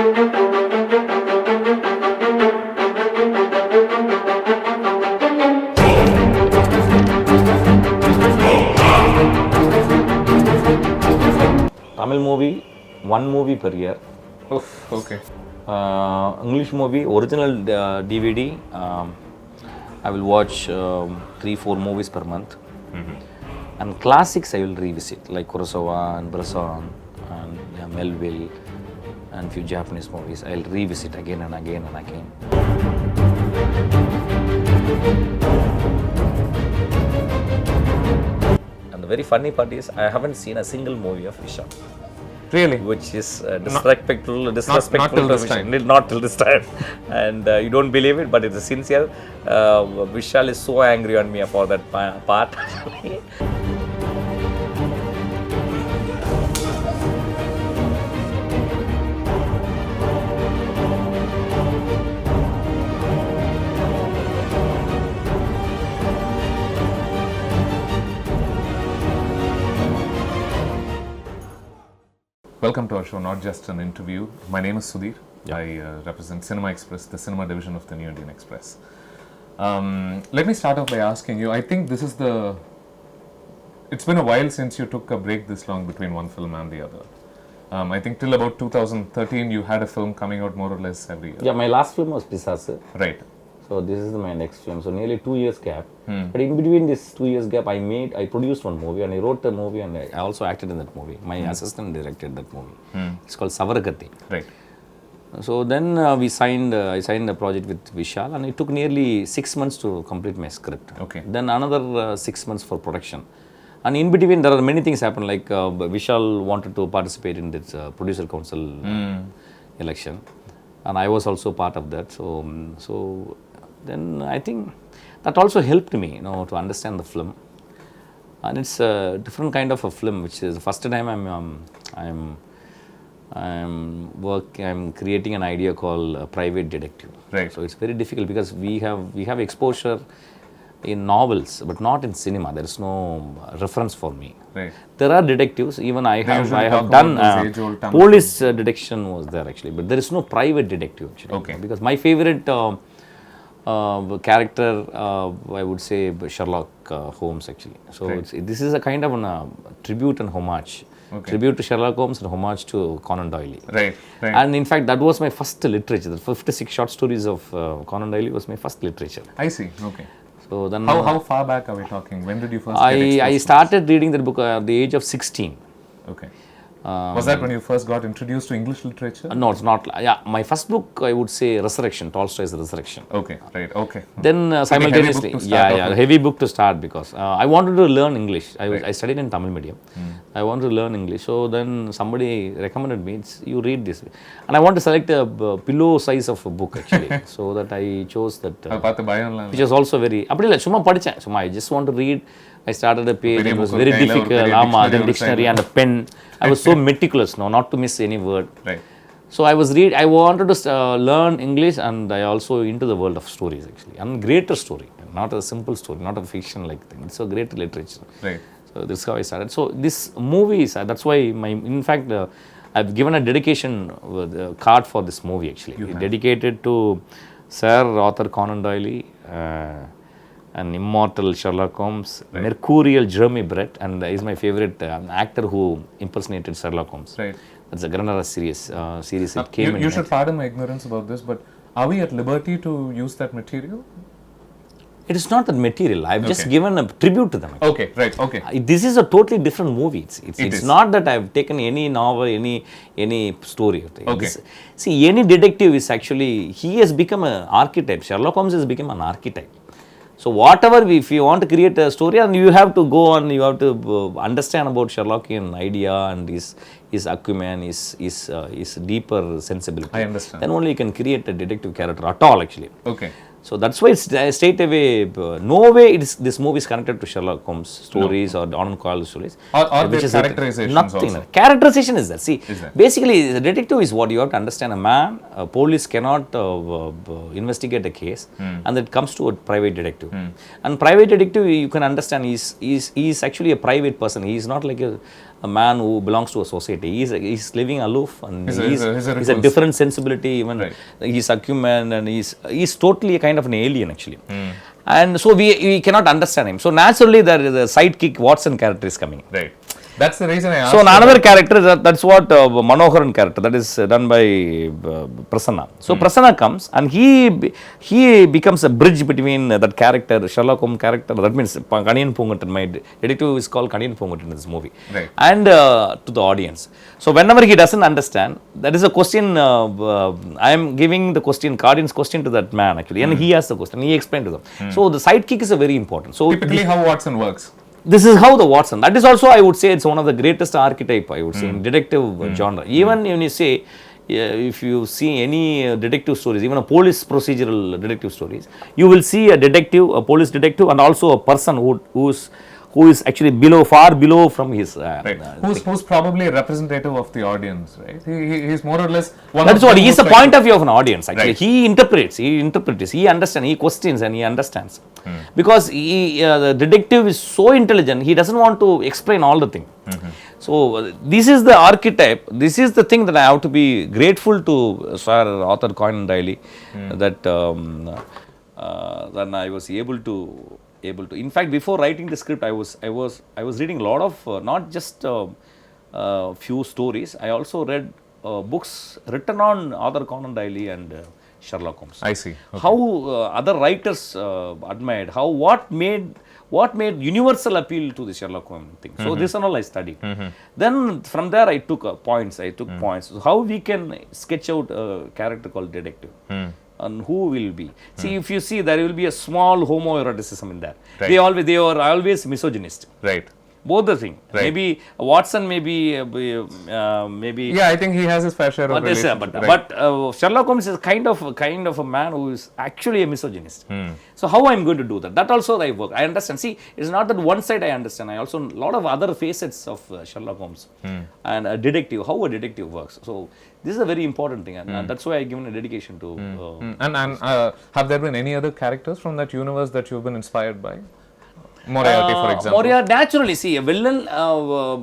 Tamil movie, one movie per year. Oof, okay. English movie, original DVD, I will watch 3-4 movies per month. And classics I will revisit, like Kurosawa and Bresson and Melville and few Japanese movies. I'll revisit again and again and again. And the very funny part is I haven't seen a single movie of Vishal. Really? Which is disrespectful not to till this time. Not till this time. And you don't believe it, but it's sincere. Vishal is so angry on me for that part. Welcome to our show, not just an interview. My name is Sudhir. Yeah. I represent Cinema Express, the cinema division of the New Indian Express. Let me start off by asking you, I think this is it's been a while since you took a break this long between one film and the other. I think till about 2013 you had a film coming out more or less every year. Yeah, my last film was Pisasu. Right. So this is my next film. So nearly 2 years gap. But in between this 2 years gap, I produced one movie and I wrote the movie and I also acted in that movie. My assistant directed that movie. It's called Savaragati. Right. So then I signed a project with Vishal and it took nearly 6 months to complete my script. Okay. Then another 6 months for production. And in between there are many things happen, like Vishal wanted to participate in this producer council election. And I was also part of that. So then I think that also helped me, to understand the film. And it's a different kind of a film, which is the first time I'm creating an idea called private detective. Right. So it's very difficult because we have exposure in novels, but not in cinema. There is no reference for me. Right. There are detectives. Even I have done police detection was there actually, but there is no private detective actually. Okay. Because my favorite character, I would say Sherlock Holmes actually. So right. This is a kind of a tribute and homage. Okay. Tribute to Sherlock Holmes and homage to Conan Doyle. Right. Right. And in fact, that was my first literature. The 56 short stories of Conan Doyle was my first literature. I see. Okay. So then, how far back are we talking? When did you first get exposed I started reading that book at the age of 16. Okay. Was that when you first got introduced to English literature? No, it's not. Yeah, my first book, I would say Resurrection, Tolstoy's Resurrection. Okay, right, okay. Then simultaneously, heavy book to start because I wanted to learn English. I studied in Tamil medium. I wanted to learn English. So then somebody recommended me, you read this. And I want to select a pillow size of a book actually. So that I chose that, which was also very, I just want to read. I started a page, it was very difficult, then dictionary and a pen. I was so meticulous, not to miss any word. Right. So I wanted to learn English and I also into the world of stories actually. And greater story, not a simple story, not a fiction like thing. It's a great literature. Right. So this is how I started. So this movie is, that's why in fact, I've given a dedication card for this movie actually. Dedicated to Sir Arthur Conan Doyle, an immortal Sherlock Holmes, right. Mercurial Jeremy Brett, and is my favorite actor who impersonated Sherlock Holmes. Right. That's a Granada series. It came you should pardon my ignorance about this, but are we at liberty to use that material? It is not that material. I've just given a tribute to them. Actually. Okay, right, okay. This is a totally different movie. It's not that I've taken any novel, any story. Okay. See, any detective is actually, he has become an archetype. Sherlock Holmes has become an archetype. So whatever, if you want to create a story, and you have to go on, you have to understand about Sherlockian idea and his acumen, his deeper sensibility. I understand. Then only you can create a detective character at all actually. Okay. So that's why it's straight away, no way this movie is connected to Sherlock Holmes stories or Arthur Conan stories. Or their characterizations nothing. Also. Characterization is there. See, basically the detective is what you have to understand. A police cannot investigate a case and it comes to a private detective. And private detective, you can understand, is actually a private person. He is not like a man who belongs to a society. He's living aloof, and he's a recluse. different sensibility. Even Right. he's acumen, and he's totally a kind of an alien actually. And so we cannot understand him. So naturally, there is a sidekick Watson character is coming. Right. That's the reason I asked. So another character, that's what Manoharan character, that is done by Prasanna. So Prasanna comes and he becomes a bridge between that character, Sherlock Holmes character, that means Kaniyan Pongutan, my detective is called Kaniyan Pongutan in this movie, Right. and to the audience. So whenever he doesn't understand, that is a question, I am giving the question, audience question to that man actually, and he asks the question, he explained to them. So the sidekick is a very important. So Typically how Watson works. this is how the Watson, that is also, I would say, it's one of the greatest archetype, I would say, in detective genre. Even when you say, if you see any detective stories, even a police procedural detective stories, you will see a detective, a police detective, and also a person who is actually far below from his. Right. Who's probably a representative of the audience, right? He's more or less one That is of what them he is who's the trying point of view of an audience. Actually, Right. he interprets, he understands, he questions, and he understands. Because the detective is so intelligent, he doesn't want to explain all the thing. So this is the archetype. This is the thing that I have to be grateful to Sir Arthur Conan Doyle, that then I was able to. In fact, before writing the script, I was reading a lot of not just few stories. I also read books written on Arthur Conan Doyle and Sherlock Holmes. I see. Okay. How other writers admired, what made universal appeal to the Sherlock Holmes thing. So this and all I studied. Then from there I took points. So how we can sketch out a character called detective. And who will be? See, if you see, there will be a small homoeroticism in that. Right. They are always misogynist. Right. Both the thing. Right. Maybe Watson, maybe. Yeah, I think he has his fair share of relationships. But Sherlock Holmes is kind of a man who is actually a misogynist. So how I'm going to do that? That also I work. I understand. See, it's not that one side I understand. I also a lot of other facets of Sherlock Holmes and a detective. How a detective works. So this is a very important thing, and that's why I given a dedication to. And have there been any other characters from that universe that you've been inspired by? Moriarty, for example. Moriarty, naturally, see, a villain, out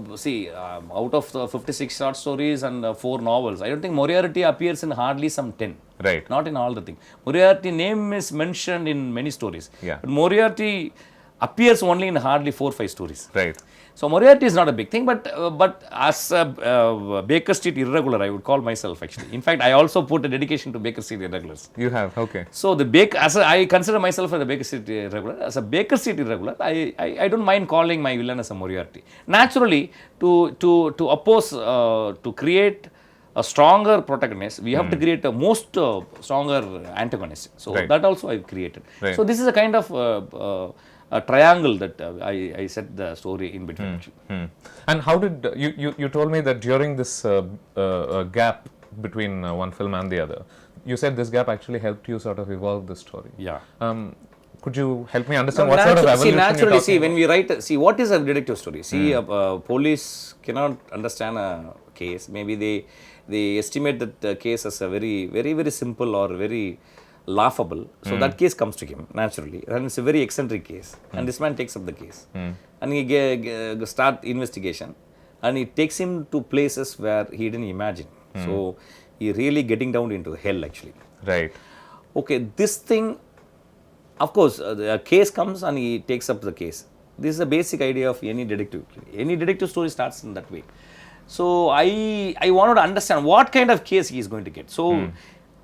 of the 56 short stories and 4 novels, I don't think Moriarty appears in hardly some 10. Right. Not in all the things. Moriarty name is mentioned in many stories. Yeah. But Moriarty appears only in hardly 4-5 stories. Right. So Moriarty is not a big thing, but as a Baker Street irregular, I would call myself actually. In fact, I also put a dedication to Baker Street irregulars. You have, okay. So I consider myself as a Baker Street irregular. As a Baker Street irregular, I don't mind calling my villain as a Moriarty. Naturally, to oppose, to create a stronger protagonist, we have to create a most stronger antagonist. So Right. that also I've created. Right. So this is a kind of a triangle that I set the story in between. Actually. And how did you told me that during this gap between one film and the other, you said this gap actually helped you sort of evolve the story. Yeah. Could you help me understand what sort of evolution naturally, when about? we write, what is a detective story? See, police cannot understand a case. Maybe they estimate that the case as a very, very, very simple or very laughable. So that case comes to him naturally, and it's a very eccentric case. And this man takes up the case, and he start investigation, and it takes him to places where he didn't imagine. So he really getting down into hell actually. Right. Okay, this thing. Of course, the case comes and he takes up the case. This is the basic idea of any detective. Any detective story starts in that way. So I wanted to understand what kind of case he is going to get. So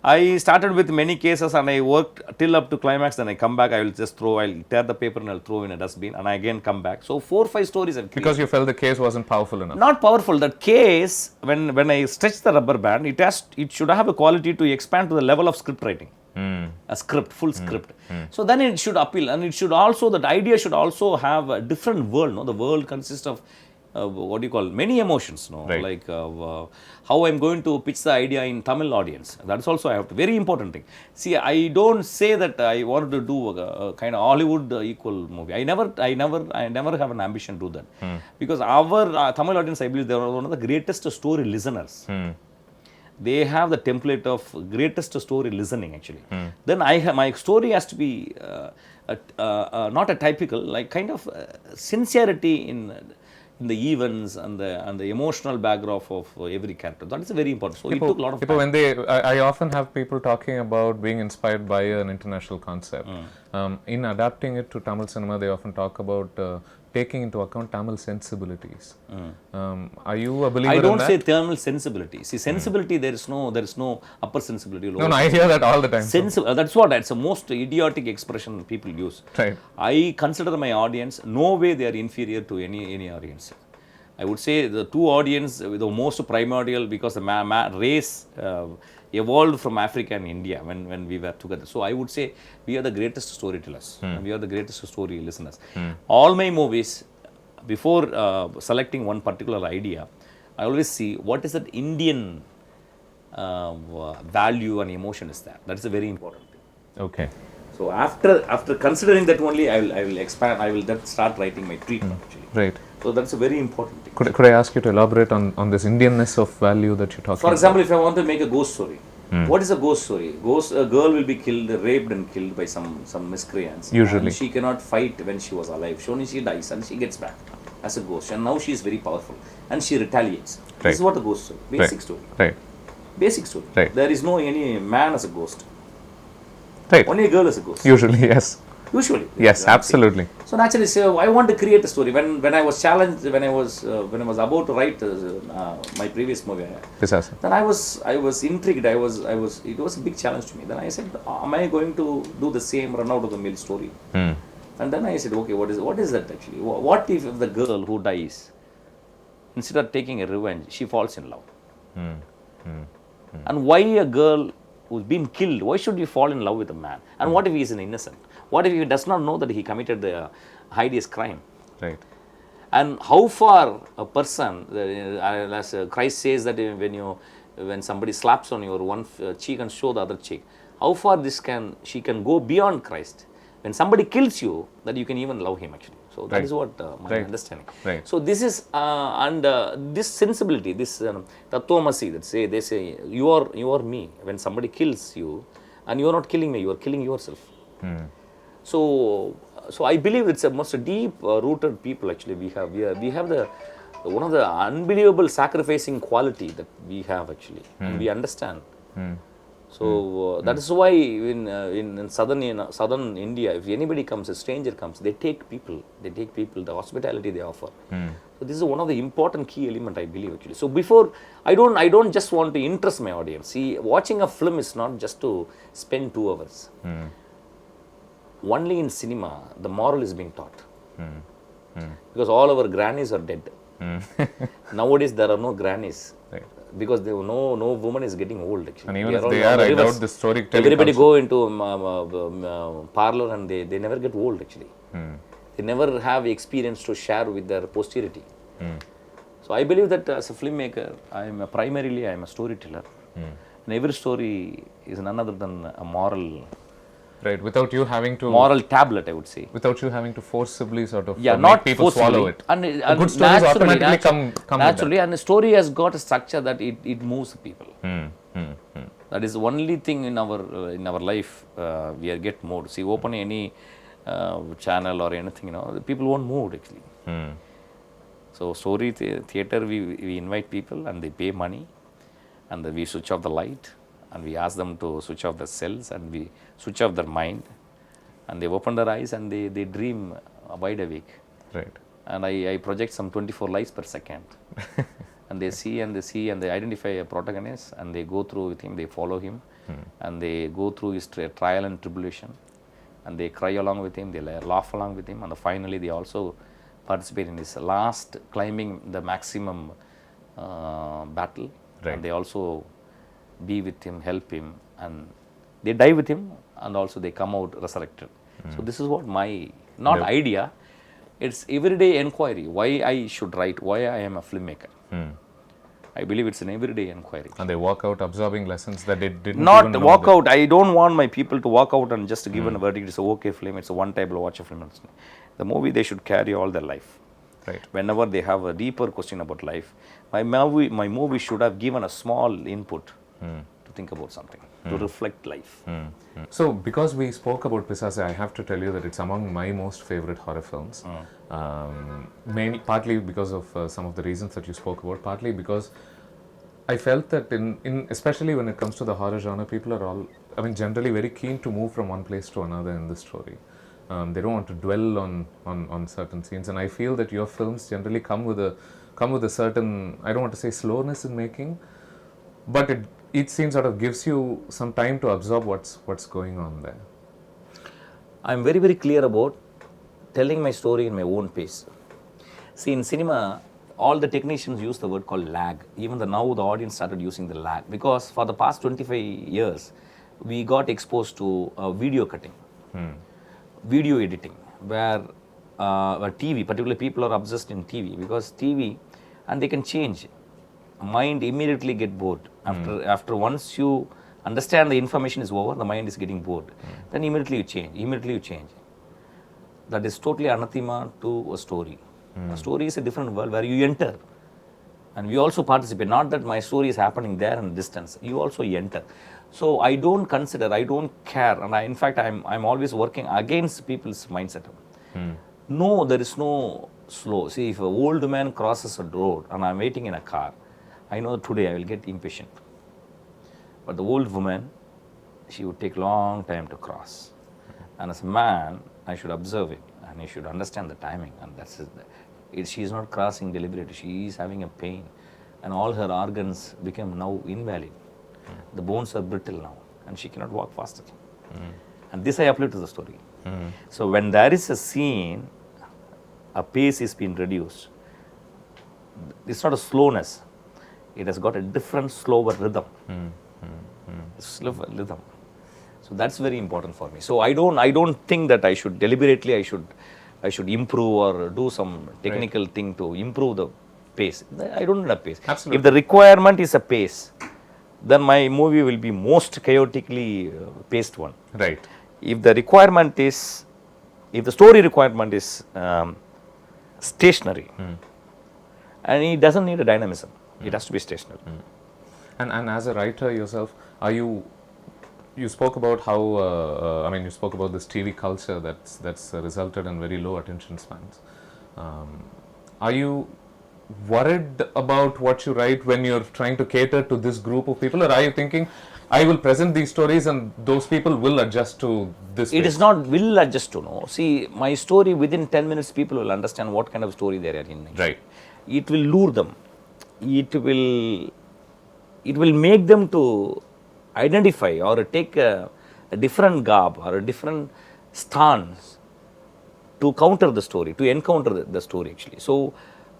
I started with many cases and I worked till up to climax. Then I come back. I'll tear the paper and I'll throw in a dustbin, and I again come back. So 4-5 stories I've created. Because you felt the case wasn't powerful enough. Not powerful. That case, when I stretch the rubber band, it should have a quality to expand to the level of script writing. A script, full script. So then it should appeal, and it should also, that idea should also have a different world. No, the world consists of many emotions. No, Right. like how I'm going to pitch the idea in Tamil audience. That's also I have to, very important thing. See, I don't say that I wanted to do a kind of Hollywood equal movie. I never have an ambition to do that, because our Tamil audience, I believe, they are one of the greatest story listeners. They have the template of greatest story listening actually. Then my story has to be not a typical, like kind of sincerity in the events and the emotional background of every character. That is very important. So it took a lot of people time. when I often have people talking about being inspired by an international concept. In adapting it to Tamil cinema, they often talk about taking into account Tamil sensibilities. Are you a believer I in that? don't say Tamil sensibility. See, sensibility, there is no upper sensibility. No, I hear that all the time. That's what, it's the most idiotic expression people use. Right. I consider my audience, no way they are inferior to any audience. I would say the two audience, the most primordial, because the race evolved from Africa and India when we were together. So I would say we are the greatest storytellers. And we are the greatest story listeners. All my movies, before selecting one particular idea, I always see what is that Indian value and emotion is that. That is a very important thing. Okay. So after considering that only, I will expand. I will then start writing my treatment actually. Right. So that's a very important thing. Could I ask you to elaborate on this Indianness of value that you're talking about? For example, if I want to make a ghost story, what is a ghost story? A girl will be killed, raped and killed by some miscreants. Usually. And she cannot fight when she was alive. Only she dies and she gets back as a ghost. And now she is very powerful. And she retaliates. Right. This is what a ghost story. Basic story. Right. Basic story. Right. There is no any man as a ghost. Right. Only a girl as a ghost. Usually, yes. Usually. Yes, absolutely. So naturally, so I want to create a story. When I was challenged, when I was about to write my previous movie, then I was intrigued. It was a big challenge to me. Then I said, am I going to do the same run out of the mill story? And then I said, okay, what is that actually? What if the girl who dies, instead of taking a revenge, she falls in love? And why a girl who's been killed, why should you fall in love with a man? And what if he is an innocent? What if he does not know that he committed the hideous crime? Right. And how far a person, as Christ says that when somebody slaps on your one cheek and show the other cheek, how far she can go beyond Christ. When somebody kills you, that you can even love him actually. So that is what my understanding. Right. So this is this sensibility, this Tattvamasi, they say you are me. When somebody kills you, and you are not killing me, you are killing yourself. So I believe it's a most deep rooted people actually. We have the one of the unbelievable sacrificing quality that we have actually, and we understand. So that is why in southern India, if anybody comes, a stranger comes, they take people, the hospitality they offer. So this is one of the important key element I believe actually. So before, I don't just want to interest my audience. See, watching a film is not just to spend 2 hours. Only in cinema, the moral is being taught. Because all our grannies are dead. Nowadays, there are no grannies. Right. Because no woman is getting old actually. And even if they are, I doubt the storytelling. Everybody go into parlor and they never get old actually. They never have experience to share with their posterity. So I believe that as a filmmaker, I am a storyteller. And every story is none other than a moral. Right, without you having to... Moral tablet, I would say. Without you having to forcibly sort of make people swallow it. And good stories automatically come naturally, and the story has got a structure that it moves people. That is the only thing in our life we get moved. See, open any channel or anything, people won't move actually. So story theater, we invite people and they pay money, and we switch off the light. And we ask them to switch off the cells, and we switch off their mind, and they open their eyes and they dream wide awake. Right. And I project some 24 lights per second. And they see and they identify a protagonist, and they go through with him, they follow him, and they go through his trial and tribulation, and they cry along with him, they laugh along with him, and finally they also participate in his last climbing the maximum battle. Right. And they also be with him, help him, and they die with him, and also they come out resurrected. So this is what my idea, it's everyday inquiry, why I should write, why I am a filmmaker. I believe it's an everyday inquiry. And they walk out absorbing lessons that they didn't not even know walk out. I don't want my people to walk out and just give a verdict. It's a okay film, it's a one table watch a film. The movie they should carry all their life. Right. Whenever they have a deeper question about life, my movie should have given a small input to think about something, to reflect life. So, because we spoke about Pisase, I have to tell you that it's among my most favorite horror films. Mainly, partly because of some of the reasons that you spoke about, partly because I felt that especially when it comes to the horror genre, people are all, generally very keen to move from one place to another in the story. They don't want to dwell on certain scenes, and I feel that your films generally come with a certain, I don't want to say slowness in making, but each scene sort of gives you some time to absorb what's going on there. I'm very, very clear about telling my story in my own pace. See, in cinema, all the technicians use the word called lag. Even now the audience started using the lag, because for the past 25 years, we got exposed to video cutting, video editing, where TV, particularly people are obsessed in TV, because TV, and they can change. Mind immediately get bored. After once you understand the information is over, the mind is getting bored. Then immediately you change. That is totally anathema to a story. A story is a different world where you enter. And we also participate. Not that my story is happening there in distance. You also enter. So I don't care. And in fact, I'm always working against people's mindset. No, there is no slow. See, if an old man crosses a road and I'm waiting in a car, I know today I will get impatient. But the old woman, she would take long time to cross. And as a man, I should observe it, and I should understand the timing. And that's it. She is not crossing deliberately. She is having a pain, and all her organs become now invalid. The bones are brittle now, and she cannot walk faster. And this I apply to the story. So when there is a scene, a pace is being reduced. It's not a slowness. It has got a different, slower rhythm. Slower rhythm. So that's very important for me. So I don't think that I should deliberately, I should improve or do some technical thing to improve the pace. I don't need a pace. Absolutely. If the requirement is a pace, then my movie will be most chaotically paced one. Right. If the story requirement is stationary, and it doesn't need a dynamism, it has to be stationary. And as a writer yourself, you spoke about how you spoke about this TV culture that's resulted in very low attention spans. Are you worried about what you write when you're trying to cater to this group of people, or are you thinking, I will present these stories and those people will adjust to this? It is not will adjust to know. See, my story, within 10 minutes, people will understand what kind of story they are in. Right. It will lure them. It will make them to identify or take a different garb or a different stance to counter the story, to encounter the story actually. So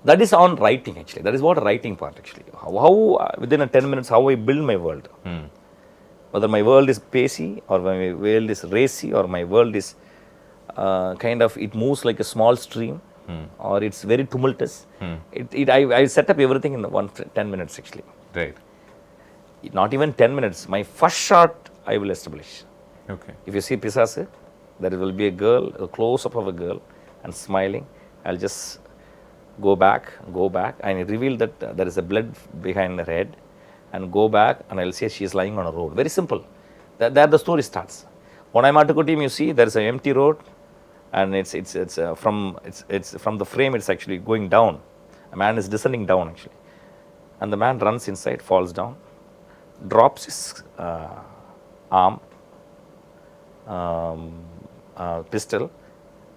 that is on writing actually. That is what writing part actually. How within a 10 minutes, how I build my world. Whether my world is pacey or my world is racy or my world is it moves like a small stream or it's very tumultuous. I set up everything in 10 minutes actually. Right. Not even 10 minutes. My first shot I will establish. Okay. If you see Pisase, there will be a girl, a close-up of a girl and smiling. I'll just go back and reveal that there is a blood behind her head, and go back and I'll say she is lying on a road. Very simple. There the story starts. On I'm Arthur team, you see there is an empty road, and it's from the frame it's actually going down. A man is descending down actually, and the man runs inside, falls down, drops his arm, pistol,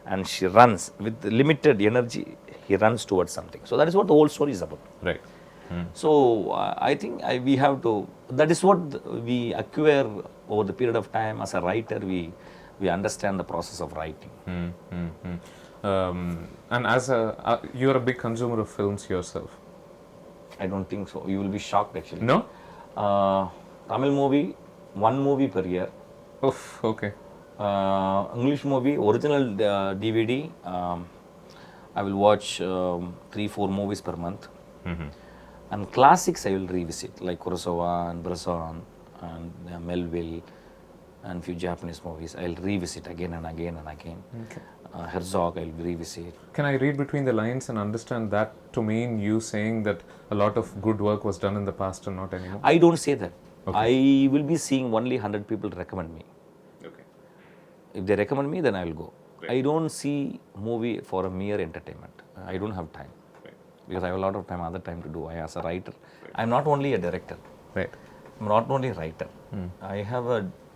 and she runs with limited energy. He runs towards something. So that is what the whole story is about. Right. So I think we have to. That is what we acquire over the period of time as a writer. We understand the process of writing. And as you are a big consumer of films yourself. I don't think so. You will be shocked actually. No. Tamil movie, one movie per year. Oof. Okay. English movie, original DVD. I will watch 3-4 movies per month. And classics I will revisit, like Kurosawa and Bresson and Melville and few Japanese movies. I will revisit again and again and again. Okay. Herzog I will revisit. Can I read between the lines and understand that to mean you saying that a lot of good work was done in the past and not anymore? I don't say that. I will be seeing only 100 people recommend me. Okay. If they recommend me, then I will go. Great. I don't see movie for a mere entertainment. I don't have time. Right. Because I have a lot of time, other time to do. I as a writer. I'm not only a director. Right. I'm not only a writer.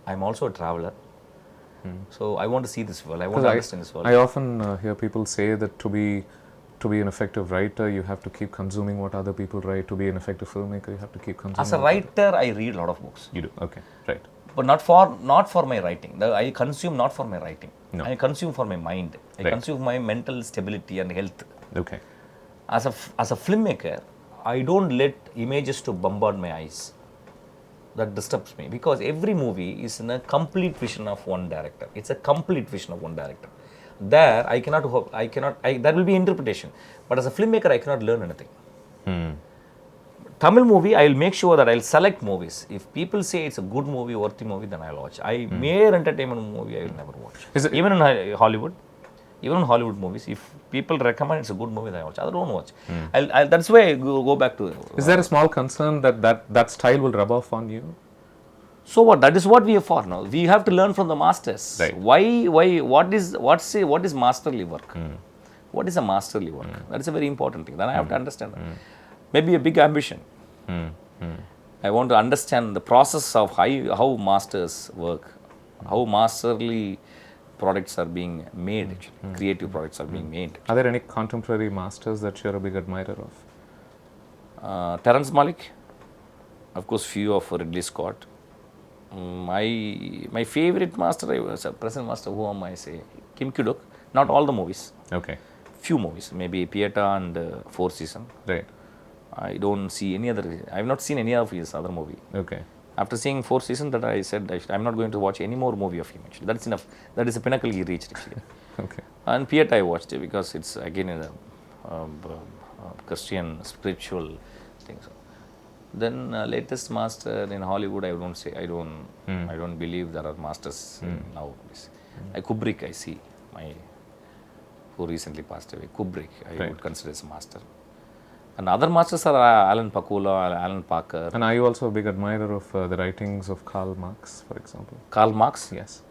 I'm also a traveler. So I want to see this world. I want to understand this world. I often hear people say that to be an effective writer, you have to keep consuming what other people write. To be an effective filmmaker, you have to keep consuming. As a writer, I read a lot of books. You do. Okay. Right. But not for my writing. I consume not for my writing. No. I consume for my mind. I consume my mental stability and health. Okay. As a filmmaker, I don't let images to bombard my eyes. That disturbs me because every movie is in a complete vision of one director. It's a complete vision of one director. There, there will be interpretation. But as a filmmaker, I cannot learn anything. Tamil movie, I will make sure that I will select movies. If people say it's a good movie, worthy movie, then I will watch. Mere entertainment movie, I will never watch. Even in Hollywood, movies, if people recommend it's a good movie, then I watch. I don't watch. That's why I go back to. Is there a small concern that style will rub off on you? So what? That is what we are for now. We have to learn from the masters. Right. Why? What is masterly work? What is a masterly work? That is a very important thing. Then I have to understand that. Maybe a big ambition. I want to understand the process of how masters work, how masterly products are being made, actually. Creative products are being made. Are there any contemporary masters that you're a big admirer of? Terrence Malick, of course, few of Ridley Scott. My favorite master, present master, who am I say? Kim Kuduk. Not all the movies. Okay. Few movies, maybe Pieta and Four Seasons. Right. I don't see any other. I have not seen any of his other movie. Okay. After seeing Four Seasons, that I said I'm not going to watch any more movie of him. Actually, that's enough. That is the pinnacle he reached. Actually. Okay. And Pieta I watched it because it's again a Christian spiritual thing. So then latest master in Hollywood, I don't say. I don't believe there are masters nowadays. Kubrick, I see who recently passed away. Kubrick, I would consider as a master. And other masters are Alan Pakula, Alan Parker. And are you also a big admirer of the writings of Karl Marx, for example? Karl Marx? Yes.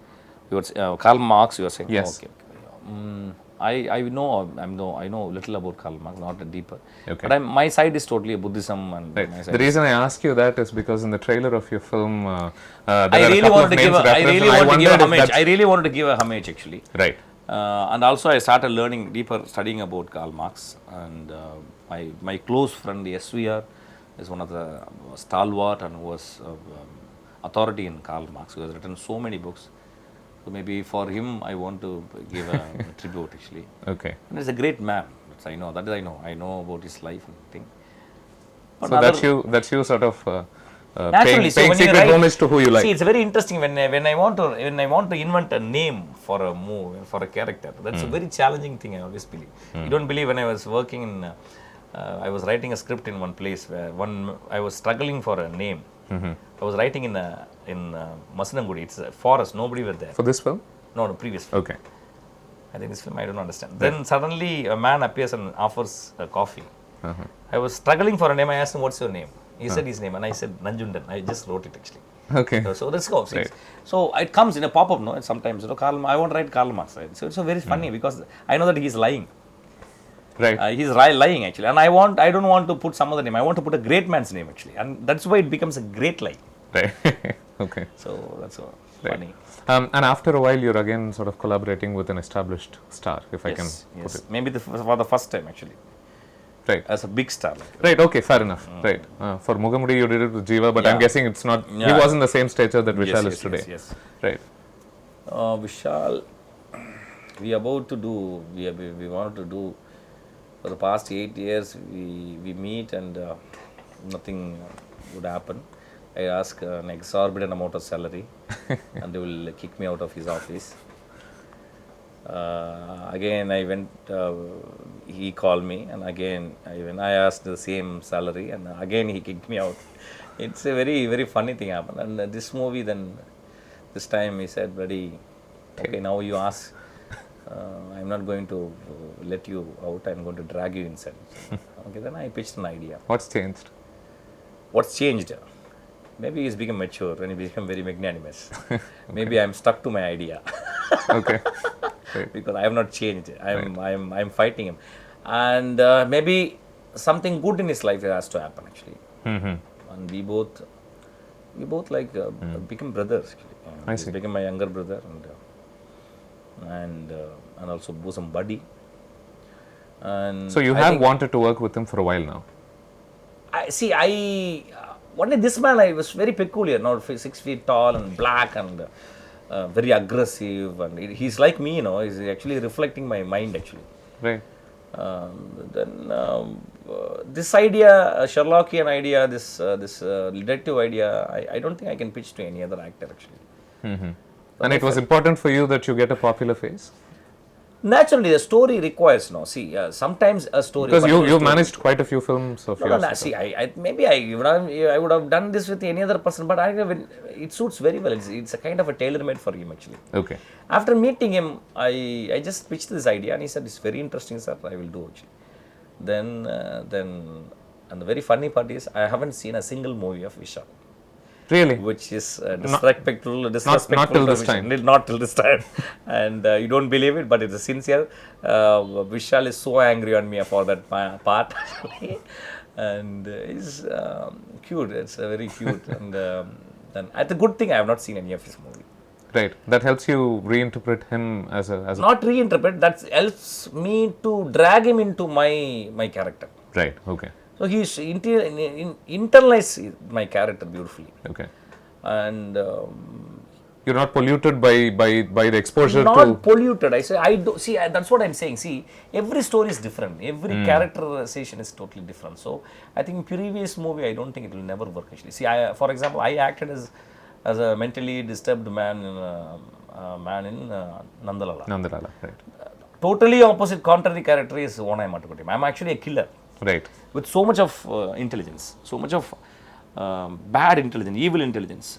Karl Marx, you are saying? Yes. Okay. I know little about Karl Marx, not deeper. Okay. But my side is totally Buddhism. And right. my side the reason I ask you that is because in the trailer of your film, I really wanted to give a homage, actually. Right. And also I started learning deeper, studying about Karl Marx. And my close friend, the SVR, is one of the stalwart and was authority in Karl Marx, who has written so many books. So maybe for him, I want to give a tribute, actually. Okay. And he's a great man. I know about his life and thing. But so that's you sort of paying secret homage to who you like. See, it's very interesting when I want to invent a name for a movie, for a character. That's a very challenging thing. I always believe. You don't believe when I was working in. I was writing a script in one place where I was struggling for a name. I was writing in Masanangudi. It's a forest. Nobody was there. For this film? No, the previous film. Okay. I think this film I don't understand. Then suddenly a man appears and offers a coffee. I was struggling for a name. I asked him, "What's your name?" He said his name, and I said Nanjundan. I just wrote it, actually. Okay. So let's go. Right. So it comes in a pop-up, no? Sometimes, I want to write Karl Marx. Right? So it's very funny because I know that he's lying. Right. He's lying, actually, and I don't want to put some other name. I want to put a great man's name, actually, and that's why it becomes a great lie. Right. Okay. So that's funny. And after a while, you're again sort of collaborating with an established star, if I can put it. Maybe for the first time, actually. Right. As a big star. Right. Okay. Fair enough. Right. For Mugamudi, you did it with Jiva, but I'm guessing it's not. He wasn't the same stature that Vishal is today. Yes. Right. Vishal, we wanted to do. For the past 8 years, we meet and nothing would happen. I ask an exorbitant amount of salary and they will kick me out of his office. Again, I went, he called me and again, I asked the same salary and again he kicked me out. It's a very, very funny thing happened. And this movie then, this time he said, buddy, okay, now you ask. I'm not going to let you out, I'm going to drag you inside. Okay, then I pitched an idea. What's changed? What's changed? maybe he's become mature and he become very magnanimous. Maybe I'm stuck to my idea. Okay. Great. Because I have not changed. I'm fighting him, and maybe something good in his life has to happen actually. And we both like become brothers actually. I He's see. become my younger brother, and also bosom buddy. And So you I have think- wanted to work with him for a while now. one day this man, I was very peculiar, not 6 feet tall and black and very aggressive, and he's like me, he's actually reflecting my mind actually. Right. Then this idea, Sherlockian idea, this detective idea, I don't think I can pitch to any other actor actually. And it was important for you that you get a popular face? Naturally, the story requires, sometimes a story. Because particular you've story- managed quite a few films of yours. No, see, maybe I would have done this with any other person, but it suits very well. It's a kind of a tailor-made for him actually. Okay. After meeting him, I just pitched this idea, and he said, "It's very interesting, sir. I will do actually." Then, and the very funny part is, I haven't seen a single movie of Vishal, Really? which is disrespectful not till to this Vishal. time. Not till this time. And you don't believe it, but it's a sincere. Vishal is so angry on me for that part, and he's cute. It's very cute, and then the good thing I have not seen any of his movie. Right. That helps you reinterpret him as a Not reinterpret. That helps me to drag him into my character. Right. Okay. So he's internalize my character beautifully, Okay. and You're not polluted by the exposure not to. polluted. I say I do see. That's what I'm saying. See, every story is different. Every characterization is totally different. So I think previous movie, I don't think it will never work actually. See, for example, I acted as a mentally disturbed man in Nandalala. Nandalala. Right. Totally opposite, contrary character is Onai Matukutim. I'm actually a killer Right. with so much of intelligence, so much of bad intelligence, evil intelligence.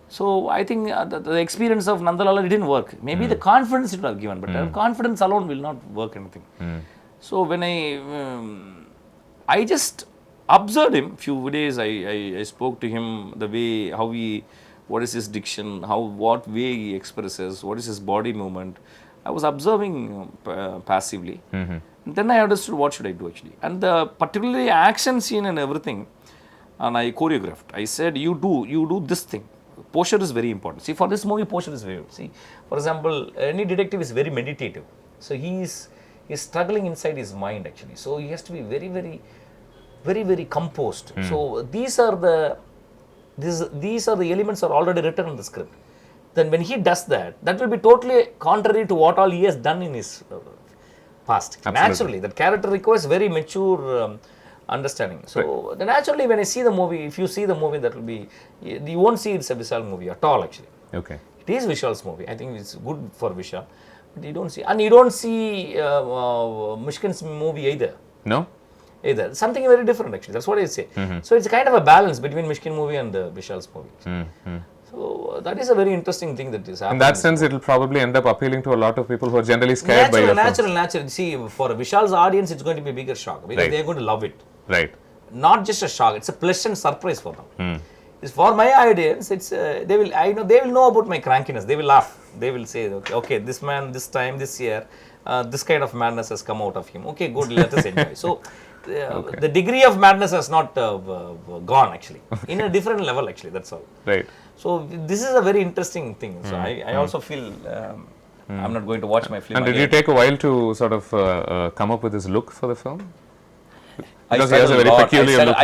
So I think the experience of Nandalala didn't work. Maybe the confidence it would have given, but confidence alone will not work anything. So when I just observed him few days, I spoke to him the way what is his diction, what way he expresses, what is his body movement. I was observing passively. And then I understood what should I do actually. And the particularly action scene and everything, and I choreographed. I said, you do this thing. Posture is very important. See, for this movie, posture is very important. See, for example, any detective is very meditative. So he's struggling inside his mind actually. So he has to be very, very, very, very composed. So these are the elements are already written in the script. Then when he does that will be totally contrary to what all he has done in his past. Absolutely. Naturally, that character requires very mature understanding. So naturally, when I see the movie, if you see the movie, that will be, you won't see it's a Vishal movie at all actually. Okay. It is Vishal's movie. I think it's good for Vishal. But you don't see, and you don't see Mysskin's movie either. No? Something very different actually. That's what I say. So it's a kind of a balance between Mysskin movie and Vishal's movie. So that is a very interesting thing that is happening. In that sense, it will probably end up appealing to a lot of people who are generally scared by your films. Natural. See, for Vishal's audience, it's going to be a bigger shock because Right. they are going to love it. Right. Not just a shock; it's a pleasant surprise for them. It's for my audience. It's they will know about my crankiness. They will laugh. They will say, okay, this man, this time, this year, this kind of madness has come out of him. Okay, good. Let us enjoy. So. The degree of madness has not gone actually, in a different level actually, that's all. Right. So this is a very interesting thing. So I also feel I'm not going to watch my film And again. did you take a while to sort of come up with his look for the film? I Because he has a struggled very lot. peculiar look.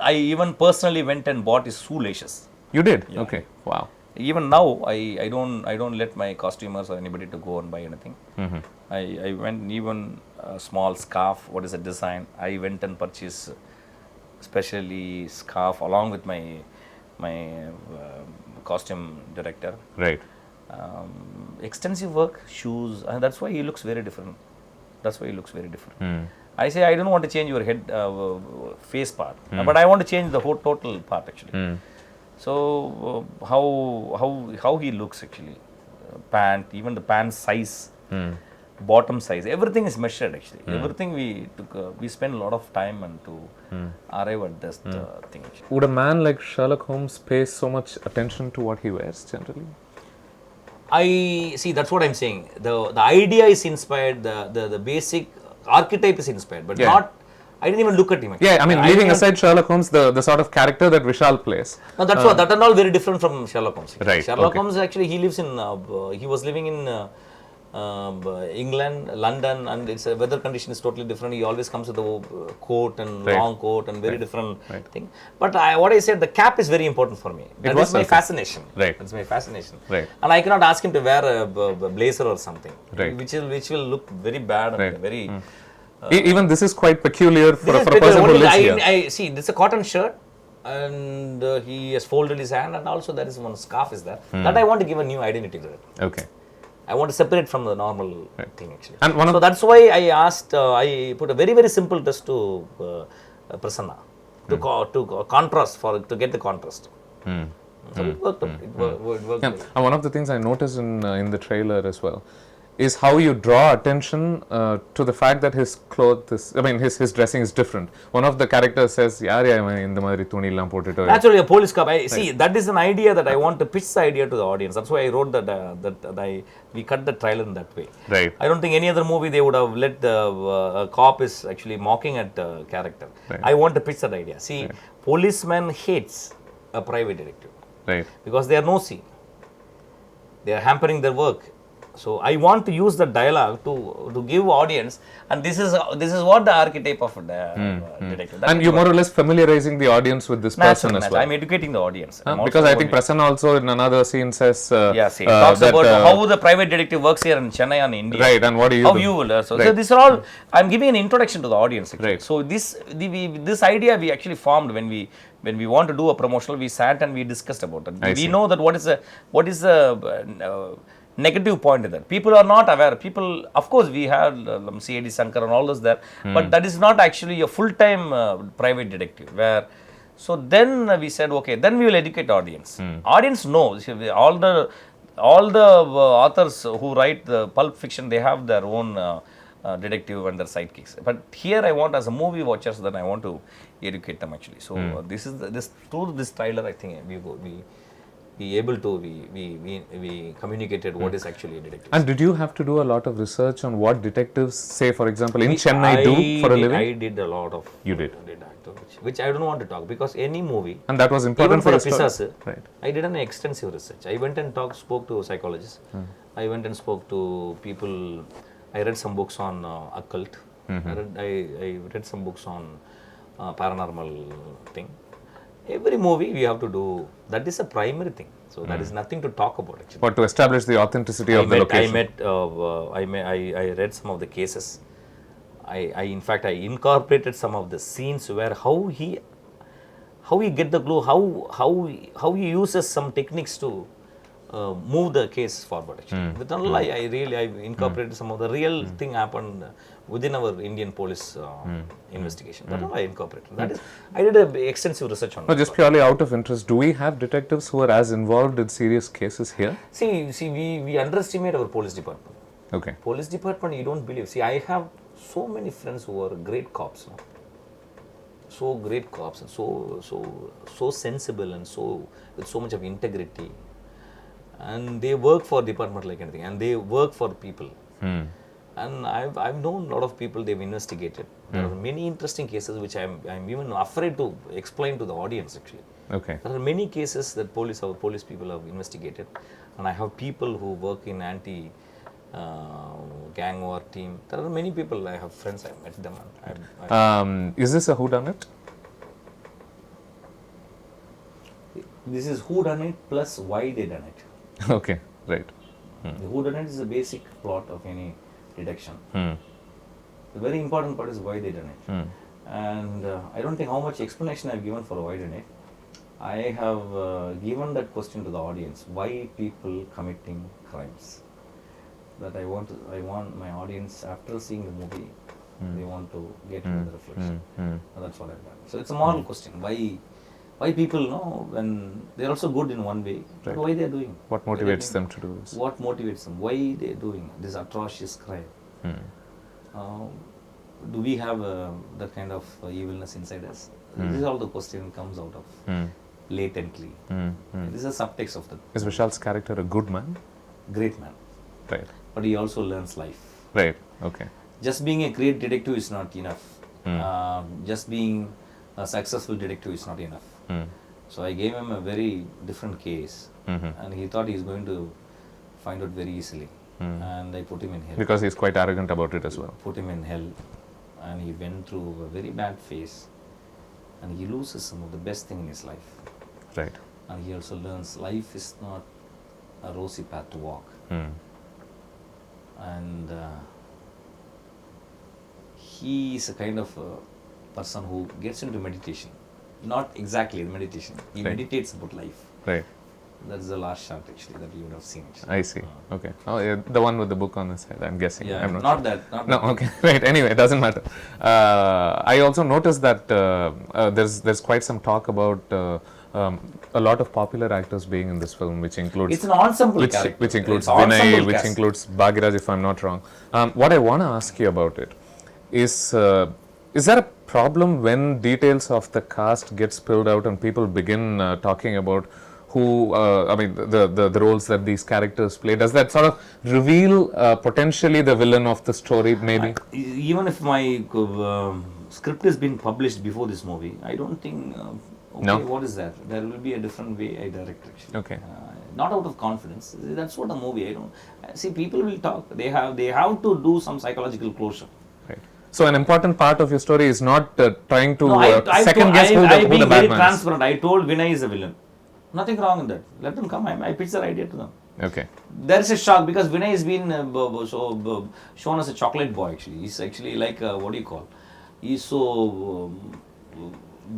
I even personally went and bought his shoelaces. You did? Okay. Wow. Even now, I don't let my costumers or anybody to go and buy anything. I went even a small scarf. What is the design? I went and purchased specially scarf along with my costume director. Right. Extensive work, shoes, and that's why he looks very different. I say I don't want to change your head face part, but I want to change the whole total part actually. So how he looks actually, even the pant size, bottom size. Everything is measured actually. Everything we took, we spent a lot of time and to arrive at this thing. Actually. Would a man like Sherlock Holmes pay so much attention to what he wears generally? I see. That's what I'm saying. The idea is inspired. The basic archetype is inspired, but not. I didn't even look at him. Actually. Yeah, I mean, leaving aside Sherlock Holmes, the sort of character that Vishal plays. No, that's what. That are all very different from Sherlock Holmes. Actually. Right. Sherlock Holmes actually he lives in. He was living in England, London, and its weather condition is totally different. He always comes with a coat and long coat and very different thing. But what I said, the cap is very important for me. That is my fascination. Right. That's my fascination. Right. And I cannot ask him to wear a blazer or something, right. which will look very bad and very. Even this is quite peculiar for a person who lives here. I see. This is a cotton shirt, and he has folded his hand, and also there is one scarf is there. That I want to give a new identity to it. Okay. I want to separate from the normal thing actually. And so that's why I asked. I put a very very simple test to Prasanna to contrast to get the contrast. So it worked. It worked. Yeah. And one of the things I noticed in the trailer as well is how you draw attention to the fact that his clothes, his dressing is different. One of the characters says, naturally a police cop. See, that is an idea that I want to pitch the idea to the audience. That's why I wrote that we cut the trailer in that way. Right. I don't think any other movie they would have let the cop is actually mocking at the character. Right. I want to pitch that idea. See, policeman hates a private detective. Right. Because they are nosy. They are hampering their work. So I want to use the dialogue to give audience, and this is what the archetype of the detective. And you more or less familiarizing the audience with this person as well. I'm educating the audience. Because I think Prasanna also in another scene says, talks about how the private detective works here in Chennai and India. Right, and what do you how do? you will. So these are all. I'm giving an introduction to the audience. Actually. Right. So this idea we actually formed when we want to do a promotional. We sat and we discussed about it. We know that what is the negative point in that. People are not aware. People, of course, we have C.A.D. Shankar and all those there, but that is not actually a full-time private detective. So then we said, okay, then we will educate audience. Audience knows. All the authors who write the pulp fiction, they have their own detective and their sidekicks. But here I want, as a movie watchers, then I want to educate them actually. So through this trailer, I think we communicated what is actually a detective. And did you have to do a lot of research on what detectives, say for example, in Chennai do for a living? I did a lot of. You did? Which I don't want to talk, because any movie. And that was important even for the story. Right. I did an extensive research. I went and spoke to psychologists. I went and spoke to people. I read some books on occult. I read some books on paranormal thing. Every movie we have to do, that is a primary thing. So that is nothing to talk about actually. But to establish the authenticity of the location. I read some of the cases. In fact I incorporated some of the scenes where how he get the clue, how he uses some techniques to move the case forward actually. With I incorporated some of the real thing happened within our Indian police investigation. That all I incorporated. That is, I did extensive research on. No, just purely out of interest, do we have detectives who are as involved in serious cases here? See, we underestimate our police department. Okay. Police department, you don't believe. See, I have so many friends who are great cops now. So great cops and so sensible and with so much of integrity. And they work for department like anything, and they work for people. And I've known a lot of people they've investigated. There are many interesting cases which I'm even afraid to explain to the audience actually. Okay. There are many cases that our police people have investigated, and I have people who work in anti gang war team. There are many people. I have friends. I met them. Is this a whodunit? This is who done it plus why they done it. Okay, right. The whodunit is the basic plot of any detection. The very important part is why they done it. And I don't think how much explanation I've given for why done it. I have given that question to the audience: why people committing crimes? That I want my audience, after seeing the movie, they want to get into the reflection. That's what I've done. So it's a moral question: why people know when they're also good in one way, but why they're doing? What motivates them to do this? What motivates them? Why they're doing this atrocious crime? Do we have that kind of evilness inside us? This is all the question comes out of latently. This is a subtext of the Is Vishal's character a good man? great man, Right. but he also learns life. Right. Okay. Just being a great detective is not enough. Just being a successful detective is not enough. So I gave him a very different case, and he thought he's going to find out very easily. And I put him in hell. Because he's quite arrogant about it as well. Put him in hell, and he went through a very bad phase, and he loses some of the best thing in his life. Right. And he also learns life is not a rosy path to walk. And he is a kind of person who gets into meditation. Not exactly the meditation. He meditates about life. Right. That's the last shot actually that you would have seen. Actually. I see. Okay. Oh, yeah, the one with the book on the side, I'm guessing. Yeah, I'm not sure. that. Not No, that. okay. Right. Anyway, it doesn't matter. I also noticed that there's quite some talk about a lot of popular actors being in this film, which includes It's an ensemble which character. includes It's ensemble Vinay, which cast. includes Bhagiraj, if I'm not wrong. What I want to ask you about it is there a problem when details of the cast get spilled out and people begin talking about who, I mean, the roles that these characters play? Does that sort of reveal potentially the villain of the story, maybe? Even if my script has been published before this movie, I don't think. Okay, No. what is that? There will be a different way I direct actually. Okay. Not out of confidence. That's what a movie. I don't see. People will talk. They have to do some psychological closure. Right. So an important part of your story is not trying to No, second guess who I'm the being bad very man is. transparent. I told Vinay is a villain. Nothing wrong in that. Let them come. I pitched the idea to them. Okay. There is a shock because Vinay has been shown as a chocolate boy actually. He's actually like what do you call? He's so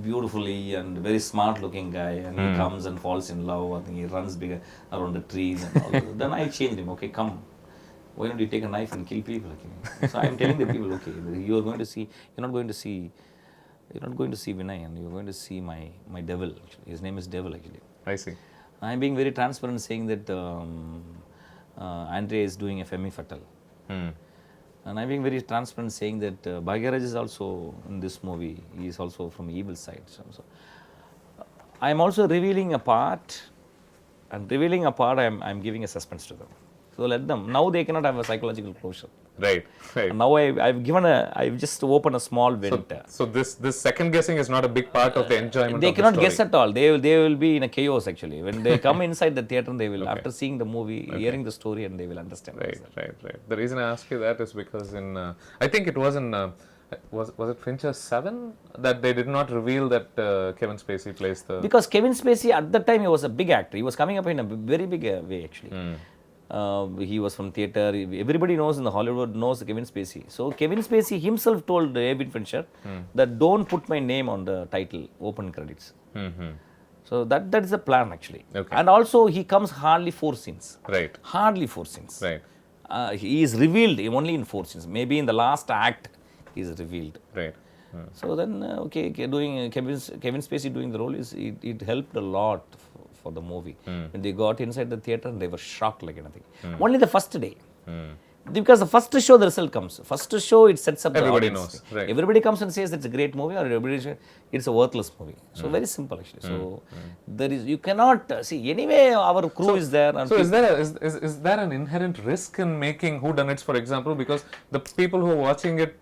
beautifully and very smart looking guy, and he comes and falls in love. I think he runs bigger around the trees and all. Then I changed him. Okay, come. Why don't you take a knife and kill people? So I'm telling the people, okay, you are going to see. You're not going to see Vinay, and you're going to see my devil. Actually. His name is Devil actually. I see. I'm being very transparent, saying that Andre is doing a femme fatale. And I'm being very transparent, saying that Bhagiraj is also in this movie. He is also from evil side. So I'm also revealing a part, and revealing a part, I'm giving a suspense to them. So let them. Now they cannot have a psychological closure. Right. Right. And now I've just opened a small vent. So this second guessing is not a big part of the enjoyment. They of the cannot story. guess at all. They will be in a chaos actually. When they come inside the theater, they will after seeing the movie, hearing the story, and they will understand. Right. The reason I ask you that is because in I think it was in was it Fincher's 7 that they did not reveal that Kevin Spacey plays the. Because Kevin Spacey at that time he was a big actor. He was coming up in a very big way actually. He was from theater. Everybody knows in the Hollywood knows Kevin Spacey. So Kevin Spacey himself told David Fincher that don't put my name on the title open credits. So that is the plan actually. Okay. And also he comes hardly 4 scenes. Right. Hardly 4 scenes. Right. He is revealed only in 4 scenes. Maybe in the last act he is revealed. Right. So then doing Kevin Spacey doing the role it helped a lot for the movie. When they got inside the theater, they were shocked like anything. Only the first day. Because the first show, the result comes. First show, it sets up Everybody the audience. knows. Right. Everybody comes and says it's a great movie, or everybody says it's a worthless movie. So very simple actually. So there is, you cannot see, anyway our crew is there. And So is there an inherent risk in making whodunits, for example, because the people who are watching it,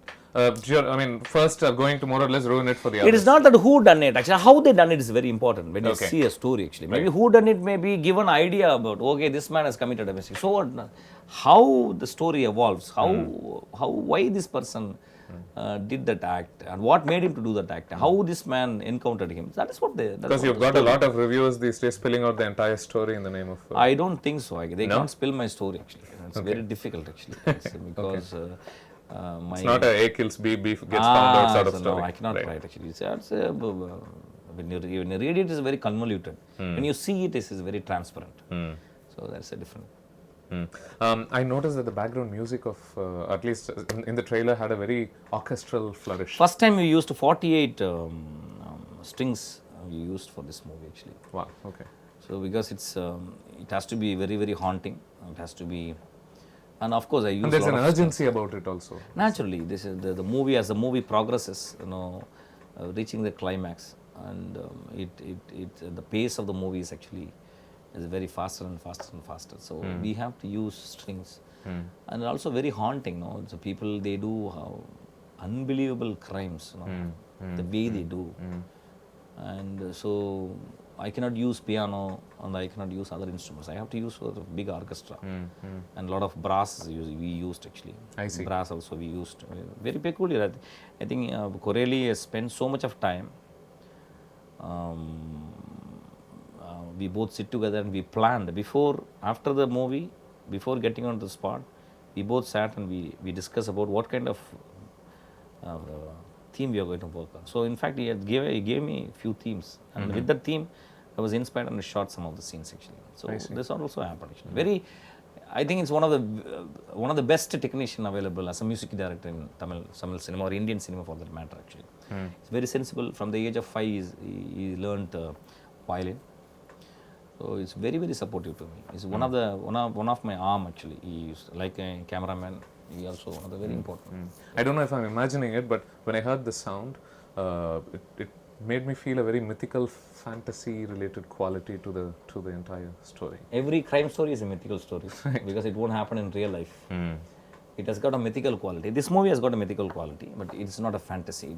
first are going to more or less ruin it for the others. It is not that who done it. Actually, how they done it is very important when you see a story. Actually, maybe who done it may be given idea about. Okay, this man has committed a mistake. So what? How the story evolves? Why this person did that act, and what made him to do that act? How this man encountered him? That is what they. Because you've got a lot of reviewers these days spilling out the entire story in the name of. I don't think so. They can't spill my story. Actually, it's very difficult. Actually, because. It's not a A kills B, B gets found out sort of story. No, I cannot write actually. When you read it, it's very convoluted. When you see it, it is very transparent. So that's a different. I noticed that the background music of, at least in the trailer, had a very orchestral flourish. First time we used 48 strings we used for this movie actually. Wow, okay. So because it has to be very, very haunting. It has to be And of course, I use And there's a an lot of urgency about it also. naturally. This is the movie, as the movie progresses, reaching the climax, and the pace of the movie is actually is very faster and faster and faster. So we have to use strings, and also very haunting. So people, they do unbelievable crimes. The way they do, and so I cannot use piano and I cannot use other instruments. I have to use a big orchestra, and a lot of brass we used actually. I see. Brass also we used. Very peculiar. I think Corelli has spent so much of time. We both sit together and we planned after the movie, before getting on the spot, we both sat and we discussed about what kind of theme we are going to work on. So in fact, he gave me a few themes, and with that theme, I was inspired and shot some of the scenes actually. So this also happened actually. Very, I think it's one of the best technician available as a music director in Tamil cinema or Indian cinema for that matter actually. It's very sensible. From the age of 5, he learned violin. So it's very, very supportive to me. He's one of my arm actually. He's like a cameraman. He also one of the very important. I don't know if I'm imagining it, but when I heard the sound, it made me feel a very mythical fantasy related quality to the entire story. Every crime story is a mythical story because it won't happen in real life. It has got a mythical quality. This movie has got a mythical quality, but it's not a fantasy.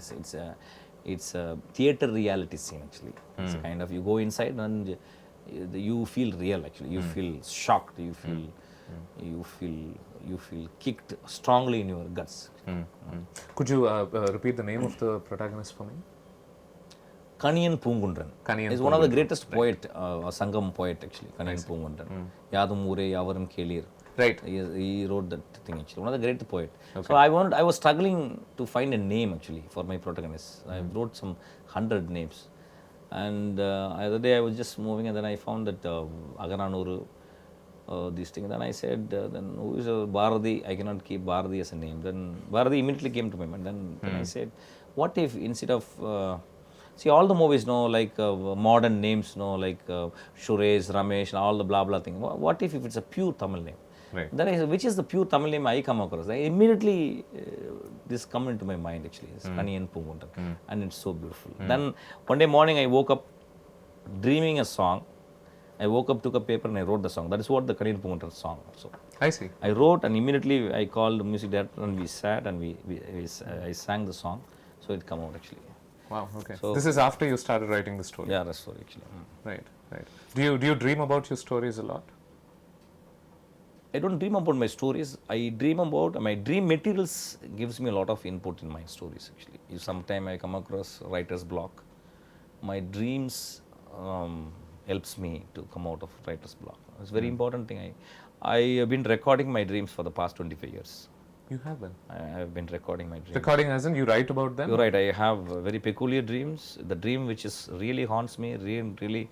It's a theater reality scene actually. It's a kind of, you go inside and you feel real actually. You feel shocked. You feel kicked strongly in your guts. Could you repeat the name of the protagonist for me? Kaniyan Poongundran is one of the greatest poet, Sangam poet actually. Kaniyan Poongundran. Yadum Ure Yavaram Kelir. Right. He wrote that thing actually. One of the great poet. Okay. So I was struggling to find a name actually for my protagonist. I wrote some 100 names, and the other day I was just moving, and then I found that Agananuru. These things. Then I said, then who is Bharati? I cannot keep Bharati as a name. Then Bharati immediately came to my mind. Then I said, what if instead of see all the movies, like modern names, like Suresh, Ramesh, and all the blah blah thing. What if it's a pure Tamil name? Right. Then I said, which is the pure Tamil name I come across? I immediately this come into my mind actually. It's Kaniyan Poongundran, and it's so beautiful. Then one day morning I woke up dreaming a song. I woke up, took a paper, and I wrote the song. That is what the Kaniyan Poongundran song also. I see. I wrote, and immediately I called the music director, and we sat and I sang the song, so it come out actually. Wow. Okay. So this is after you started writing the story. Yeah, that's story actually. Right. Do you dream about your stories a lot? I don't dream about my stories. I dream about my dream materials. Gives me a lot of input in my stories actually. If sometime I come across writer's block, my dreams helps me to come out of writer's block. It's a very important thing. I have been recording my dreams for the past 25 years. You have been? I have been recording my dreams. Recording as in you write about them? You're right. I have very peculiar dreams. The dream which is really haunts me, really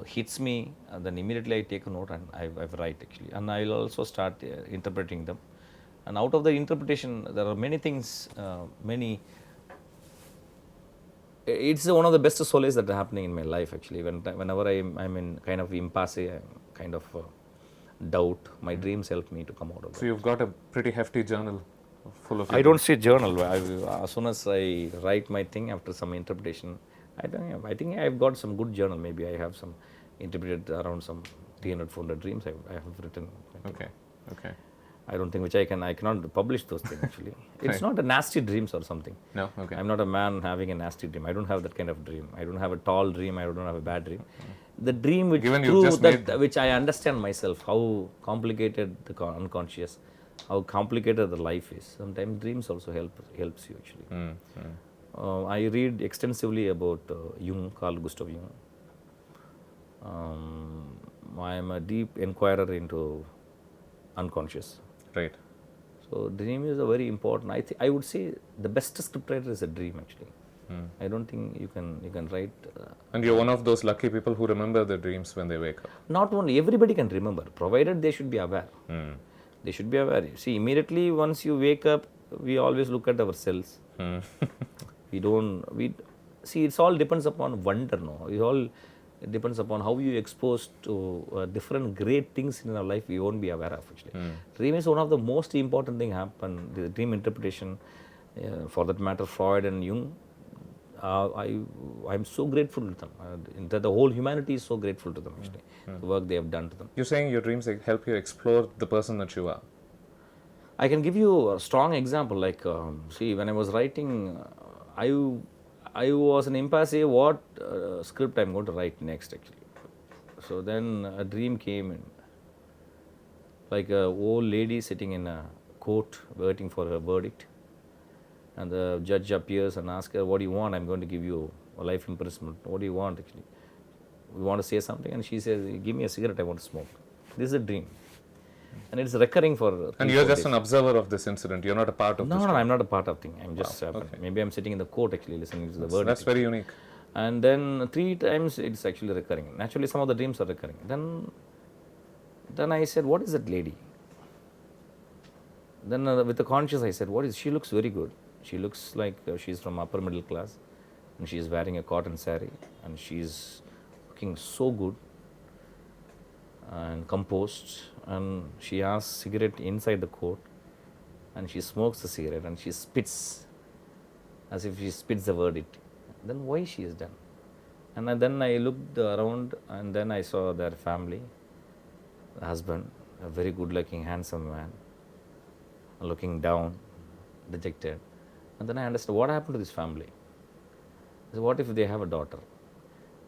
hits me, and then immediately I take a note and I write actually. And I will also start interpreting them. And out of the interpretation, there are many things, it's one of the best solace that are happening in my life actually. Whenever I'm in kind of impasse, kind of doubt, my dreams help me to come out of that. So you've got a pretty hefty journal full of. I don't say journal. As soon as I write my thing after some interpretation, I think I've got some good journal. Maybe I have some interpreted around some 300, 400 dreams I have written. Okay. I don't think which I cannot publish those things actually. It's not a nasty dreams or something. No, okay. I'm not a man having a nasty dream. I don't have that kind of dream. I don't have a tall dream. I don't have a bad dream. The dream which which I understand myself, how complicated the unconscious, how complicated the life is. Sometimes dreams also helps you actually. I read extensively about Jung, Carl Gustav Jung. I am a deep inquirer into unconscious. Right. So dream is a very important. I would say the best scriptwriter is a dream actually. I don't think you can write. And you're one of those lucky people who remember their dreams when they wake up. Not only, everybody can remember, provided they should be aware. They should be aware. See, immediately once you wake up, we always look at ourselves. See, it's all depends upon wonder. No, It depends upon how you exposed to different great things in your life you won't be aware of actually. Dream is one of the most important thing happen. The dream interpretation, for that matter, Freud and Jung. I'm so grateful to them. That the whole humanity is so grateful to them actually. The work they have done to them. You're saying your dreams like, help you explore the person that you are. I can give you a strong example. Like, see, when I was writing, I was an impasse what script I'm going to write next actually. So then a dream came in, like a old lady sitting in a court waiting for her verdict, and the judge appears and asks her, "What do you want? I'm going to give you a life imprisonment. What do you want actually? We want to say something," and she says, "Give me a cigarette. I want to smoke." This is a dream. And it's recurring for. And you're just an observer of this incident. You're not a part of this. No, I'm not a part of thing. I'm just maybe I'm sitting in the court actually listening to the verdict. That's very unique. And then 3 times it's actually recurring. Naturally, some of the dreams are recurring. Then I said, "What is that lady?" Then with the conscious, I said, "What is?" She looks very good. She looks like she's from upper middle class, and she is wearing a cotton saree, and she's looking so good and composed, and she asks cigarette inside the court, and she smokes the cigarette, and she spits as if she spits the verdict. Then why she is done? And then I looked around, and then I saw their family, the husband, a very good-looking, handsome man, looking down, dejected. And then I understood what happened to this family. So what if they have a daughter?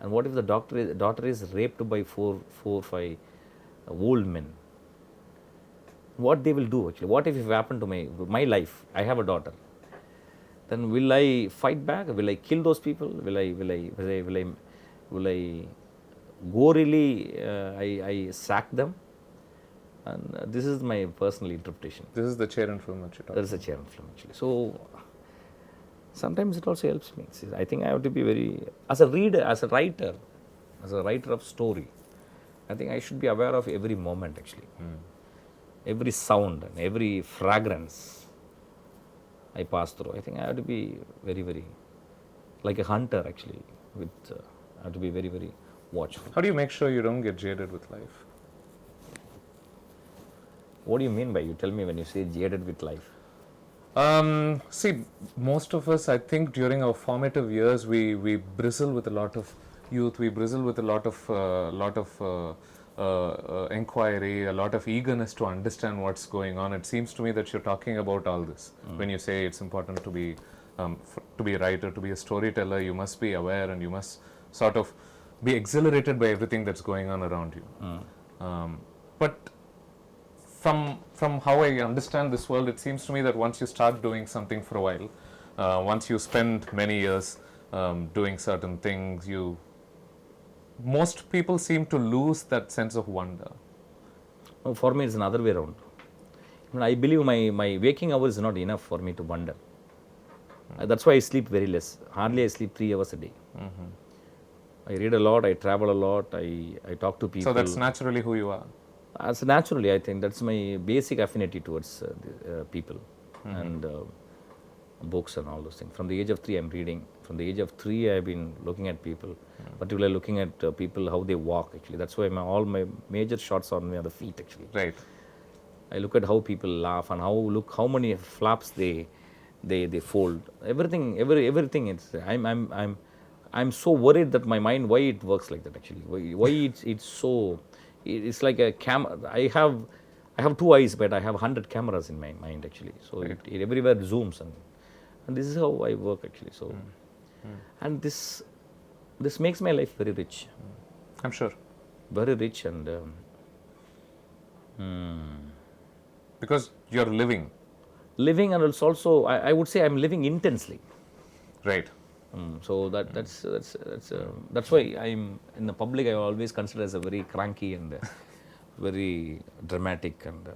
And what if the daughter is raped by four, 5 old men? What they will do actually? What if it happened to my life? I have a daughter. Then will I fight back? Will I kill those people? Will I go really? I sack them? And this is my personal interpretation. This is the chair and film that you're talking. There is a chair and film actually. So sometimes it also helps me. See, I think I have to be very, as a reader, as a writer of story, I think I should be aware of every moment actually. Every sound and every fragrance I pass through. I think I have to be very, very, like a hunter actually. I have to be very, very watchful. How do you make sure you don't get jaded with life? What do you mean by, you tell me when you say jaded with life? See, most of us, I think during our formative years, we bristle with a lot of youth, we bristle with a lot of inquiry, a lot of eagerness to understand what's going on. It seems to me that you're talking about all this. When you say it's important to be a writer, to be a storyteller, you must be aware and you must sort of be exhilarated by everything that's going on around you. But from how I understand this world, it seems to me that once you start doing something for a while, once you spend many years doing certain things, most people seem to lose that sense of wonder. Oh, for me, it's another way around. I believe my waking hours is not enough for me to wonder. That's why I sleep very less. Hardly I sleep 3 hours a day. I read a lot, I travel a lot, I talk to people. So that's naturally who you are? As naturally, I think that's my basic affinity towards people and books and all those things. From the age of 3, I'm reading. From the age of 3, I've been looking at people, particularly looking at people, how they walk actually. That's why all my major shots on me are the feet actually. Right. I look at how people laugh and how many flaps they fold. Everything. It's I'm so worried that my mind, why it works like that actually. Why it's so. It's like a camera. I have 2 eyes, but I have 100 cameras in my mind actually. So it everywhere zooms, and this is how I work actually. So, and this makes my life very rich. I'm sure. Very rich and. Because you're living. Living, and it's also I would say I'm living intensely. Right. So that's why I'm in the public. I always consider as a very cranky and very dramatic, and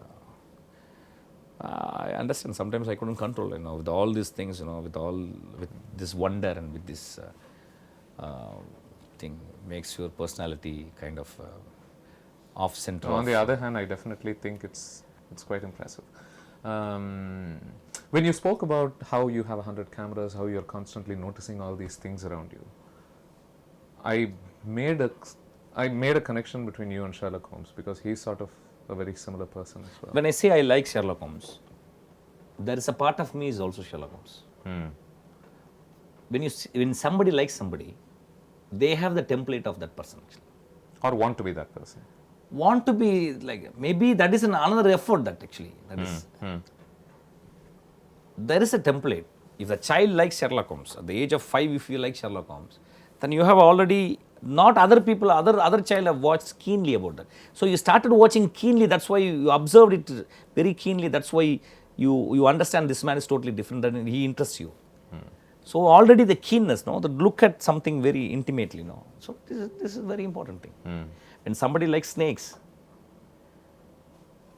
I understand sometimes I couldn't control. With all these things, with this wonder and with this thing, makes your personality kind of off center. On the other hand, I definitely think it's quite impressive. When you spoke about how you have 100 cameras, how you're constantly noticing all these things around you, I made a connection between you and Sherlock Holmes because he's sort of a very similar person as well. When I say I like Sherlock Holmes, there is a part of me is also Sherlock Holmes. When somebody likes somebody, they have the template of that person actually. Or want to be that person. Want to be like, maybe that is another effort that actually, there is a template. If a child likes Sherlock Holmes, at the age of 5, if you like Sherlock Holmes, then you have already, not other people, other child have watched keenly about that. So you started watching keenly, that's why you observed it very keenly, that's why you understand this man is totally different and he interests you. So already the keenness, the look at something very intimately, So this is a very important thing. When somebody likes snakes,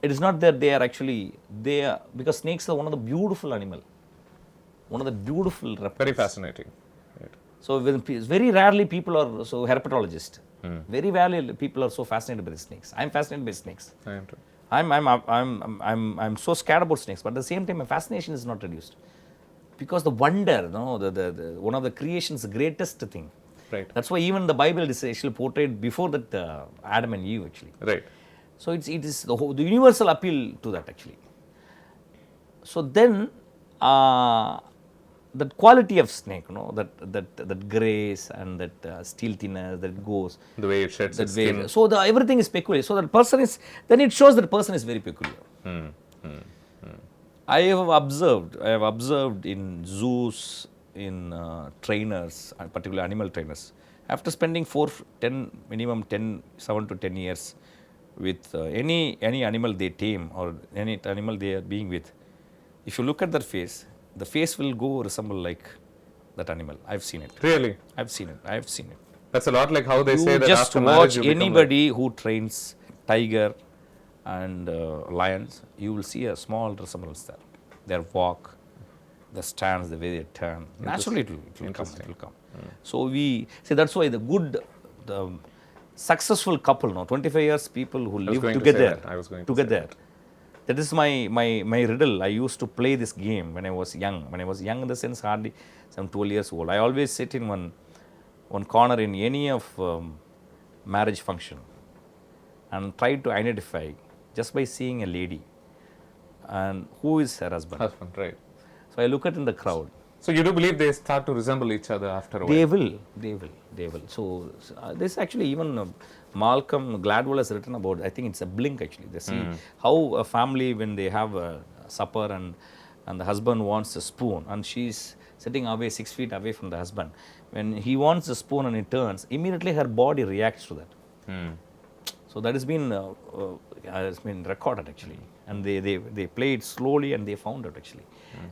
it is not that they are actually, because snakes are one of the beautiful animal, one of the beautiful reptiles. Very fascinating. Right. So very rarely people are so herpetologist. Very rarely people are so fascinated by the snakes. I am fascinated by snakes. I am too. I'm so scared about snakes, but at the same time my fascination is not reduced. Because the wonder, the one of the creation's greatest thing. Right. That's why even the Bible is actually portrayed before that Adam and Eve actually. Right. So it is the universal appeal to that actually. So then that quality of snake, that grace and that stealthiness that goes. The way it sheds its skin. So everything is peculiar. So that person is, then it shows that person is very peculiar. I have observed in zoos, in trainers, particularly animal trainers, after spending minimum 7 to 10 years with any animal they tame or any animal they are being with, if you look at their face, the face will go resemble like that animal. I've seen it. Really? I've seen it. That's a lot like how they You say that just after marriage watch you become anybody who trains tiger and lions, you will see a small resemblance there. Their walk, the stance, the way they turn. Naturally, it will come. So we see that's why the successful couple, 25 years people who live together. That is my riddle. I used to play this game when I was young. When I was young in the sense hardly some 12 years old. I always sit in one corner in any of marriage function and try to identify just by seeing a lady and who is her husband. Right. So I look at in the crowd. So you do believe they start to resemble each other after a while? They will. So this actually even Malcolm Gladwell has written about, I think it's a blink actually. They see how a family when they have a supper and the husband wants a spoon and she's sitting away 6 feet away from the husband. When he wants a spoon and it turns, immediately her body reacts to that. So that has been recorded actually, and they play it slowly and they found it actually.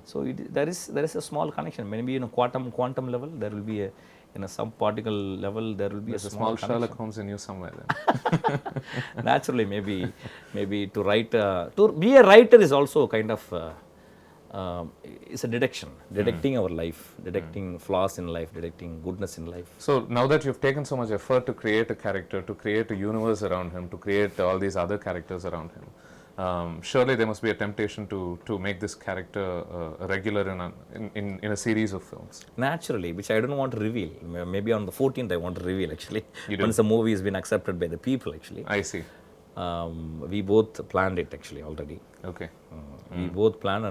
So there is a small connection. Maybe in a quantum level there will be in a subparticle level there will be There's a small Sherlock Holmes in you somewhere then. Naturally, maybe to be a writer is also kind of it's a detecting our life, detecting flaws in life, detecting goodness in life. So now that you've taken so much effort to create a character, to create a universe around him, to create all these other characters around him, surely there must be a temptation to make this character a regular in a series of films. Naturally, which I don't want to reveal. Maybe on the 14th I want to reveal actually. Once the movie has been accepted by the people actually. I see. We both planned it actually already. Okay. We both planned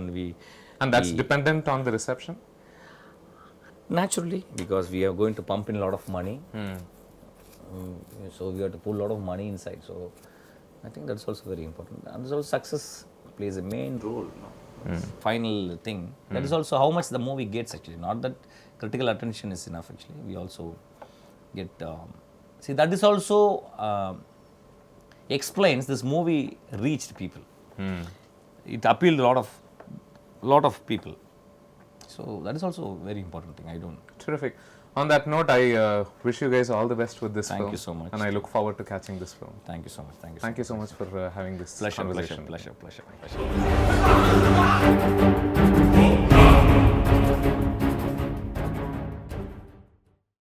and that's dependent on the reception? Naturally, because we are going to pump in a lot of money. So we have to put a lot of money inside. So I think that's also very important. And also success plays a main role. Final thing. That is also how much the movie gets actually. Not that critical attention is enough actually. We also get... see, that is also... explains this movie reached people. It appealed to a lot of people. So that is also a very important thing. Terrific. On that note, I wish you guys all the best with this film. Thank you so much. And I look forward to catching this film. Thank you so much. Thank you so much for having this conversation. Pleasure.